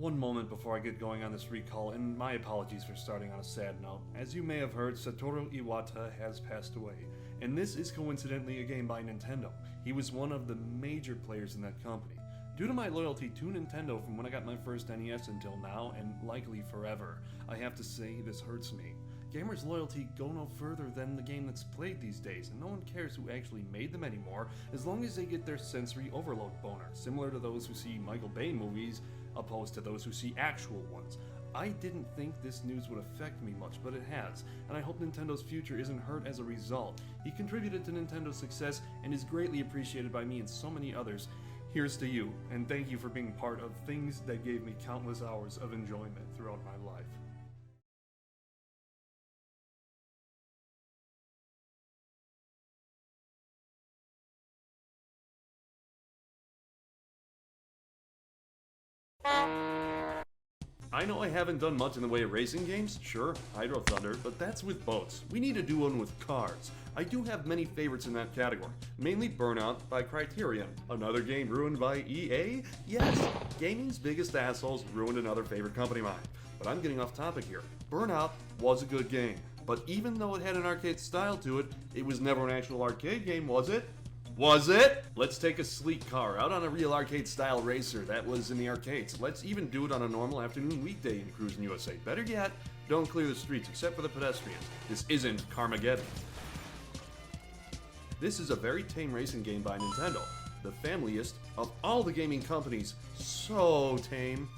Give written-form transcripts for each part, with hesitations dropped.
One moment before I get going on this recall, and my apologies for starting on a sad note. As you may have heard, Satoru Iwata has passed away, and this is coincidentally a game by Nintendo. He was one of the major players in that company. Due to my loyalty to Nintendo from when I got my first NES until now, and likely forever, I have to say this hurts me. Gamers' loyalty go no further than the game that's played these days, and no one cares who actually made them anymore, as long as they get their sensory overload boner, similar to those who see Michael Bay movies, opposed to those who see actual ones. I didn't think this news would affect me much, but it has, and I hope Nintendo's future isn't hurt as a result. He contributed to Nintendo's success and is greatly appreciated by me and so many others. Here's to you, and thank you for being part of things that gave me countless hours of enjoyment throughout my life. I know I haven't done much in the way of racing games, sure, Hydro Thunder, but that's with boats. We need to do one with cars. I do have many favorites in that category, mainly Burnout by Criterion. Another game ruined by EA? Yes, gaming's biggest assholes ruined another favorite company of mine. But I'm getting off topic here. Burnout was a good game, but even though it had an arcade style to it, it was never an actual arcade game, was it? Was it? Let's take a sleek car out on a real arcade-style racer that was in the arcades. Let's even do it on a normal afternoon weekday in Cruis'n USA. Better yet, don't clear the streets except for the pedestrians. This isn't Carmageddon. This is a very tame racing game by Nintendo, the familiest of all the gaming companies. So tame.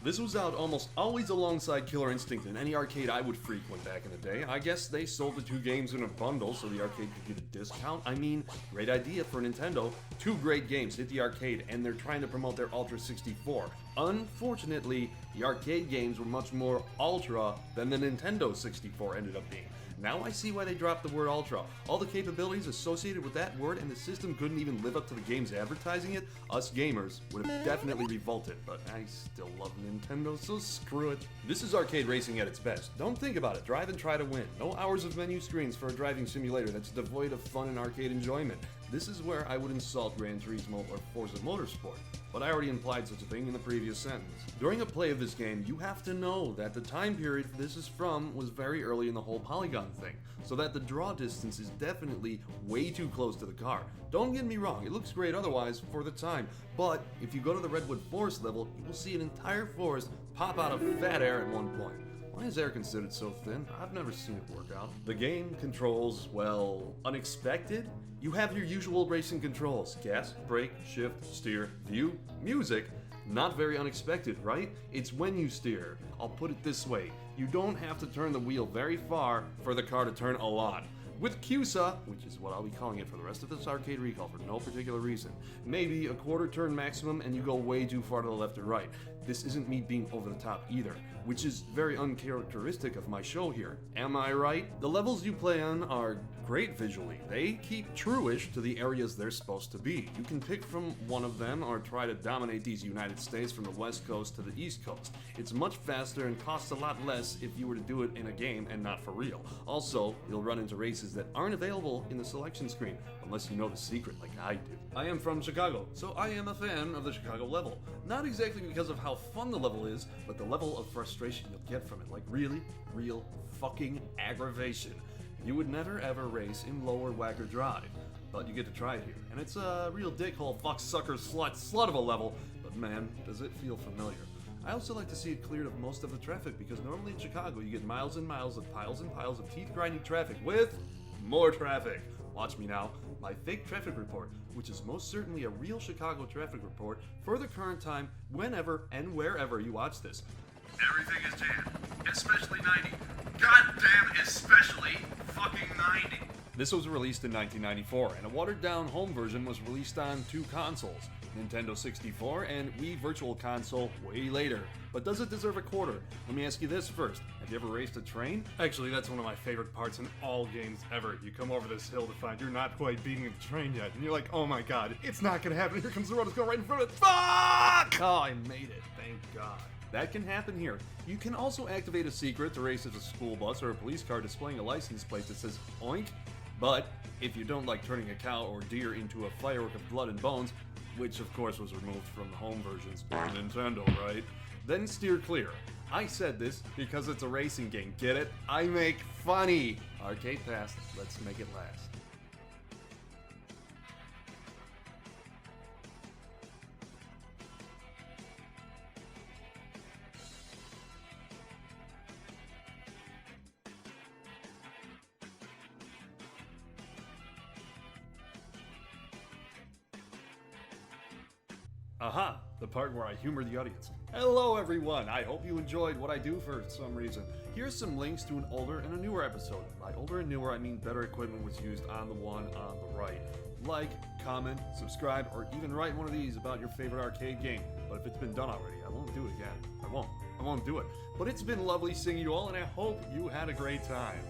This was out almost always alongside Killer Instinct in any arcade I would frequent back in the day. I guess they sold the two games in a bundle so the arcade could get a discount. I mean, great idea for Nintendo. Two great games hit the arcade and they're trying to promote their Ultra 64. Unfortunately, the arcade games were much more Ultra than the Nintendo 64 ended up being. Now I see why they dropped the word Ultra. All the capabilities associated with that word and the system couldn't even live up to the games advertising it. Us gamers would have definitely revolted, but I still love Nintendo, so screw it. This is arcade racing at its best. Don't think about it, drive and try to win. No hours of menu screens for a driving simulator that's devoid of fun and arcade enjoyment. This is where I would insult Gran Turismo or Forza Motorsport, but I already implied such a thing in the previous sentence. During a play of this game, you have to know that the time period this is from was very early in the whole polygon thing, so that the draw distance is definitely way too close to the car. Don't get me wrong, it looks great otherwise for the time, but if you go to the Redwood Forest level, you will see an entire forest pop out of fat air at one point. Why is air considered so thin? I've never seen it work out. The game controls, well, unexpected? You have your usual racing controls. Gas, brake, shift, steer, view, music. Not very unexpected, right? It's when you steer. I'll put it this way. You don't have to turn the wheel very far for the car to turn a lot. With CUSA, which is what I'll be calling it for the rest of this arcade recall for no particular reason, maybe a quarter turn maximum and you go way too far to the left or right. This isn't me being over the top either, which is very uncharacteristic of my show here. Am I right? The levels you play on are great visually. They keep true-ish to the areas they're supposed to be. You can pick from one of them or try to dominate these United States from the West Coast to the East Coast. It's much faster and costs a lot less if you were to do it in a game and not for real. Also, you'll run into races that aren't available in the selection screen, unless you know the secret like I do. I am from Chicago, so I am a fan of the Chicago level. Not exactly because of how fun the level is, but the level of frustration you'll get from it. Like really, real fucking aggravation. You would never ever race in Lower Whacker Drive, but you get to try it here. And it's a real dickhole fuck sucker slut of a level, but man, does it feel familiar. I also like to see it cleared of most of the traffic because normally in Chicago you get miles and miles of piles and piles of teeth-grinding traffic with more traffic. Watch me now. My fake traffic report, which is most certainly a real Chicago traffic report for the current time, whenever and wherever you watch this. Everything is jammed, especially 90. Goddamn, especially fucking 90. This was released in 1994, and a watered-down home version was released on two consoles, Nintendo 64 and Wii Virtual Console way later. But does it deserve a quarter? Let me ask you this first. Have you ever raced a train? Actually, that's one of my favorite parts in all games ever. You come over this hill to find you're not quite beating the train yet, and you're like, oh my god, it's not gonna happen. Here comes the road, it's going right in front of it. Fuck! Oh, I made it. Thank God. That can happen here. You can also activate a secret to race as a school bus or a police car displaying a license plate that says oink. But if you don't like turning a cow or deer into a firework of blood and bones, which of course was removed from the home versions by Nintendo, right? Then steer clear. I said this because it's a racing game, get it? I make funny! Arcade Pass, let's make it last. Aha! The part where I humor the audience. Hello everyone! I hope you enjoyed what I do for some reason. Here's some links to an older and a newer episode. By older and newer, I mean better equipment was used on the one on the right. Like, comment, subscribe, or even write one of these about your favorite arcade game. But if it's been done already, I won't do it again. I won't do it. But it's been lovely seeing you all, and I hope you had a great time.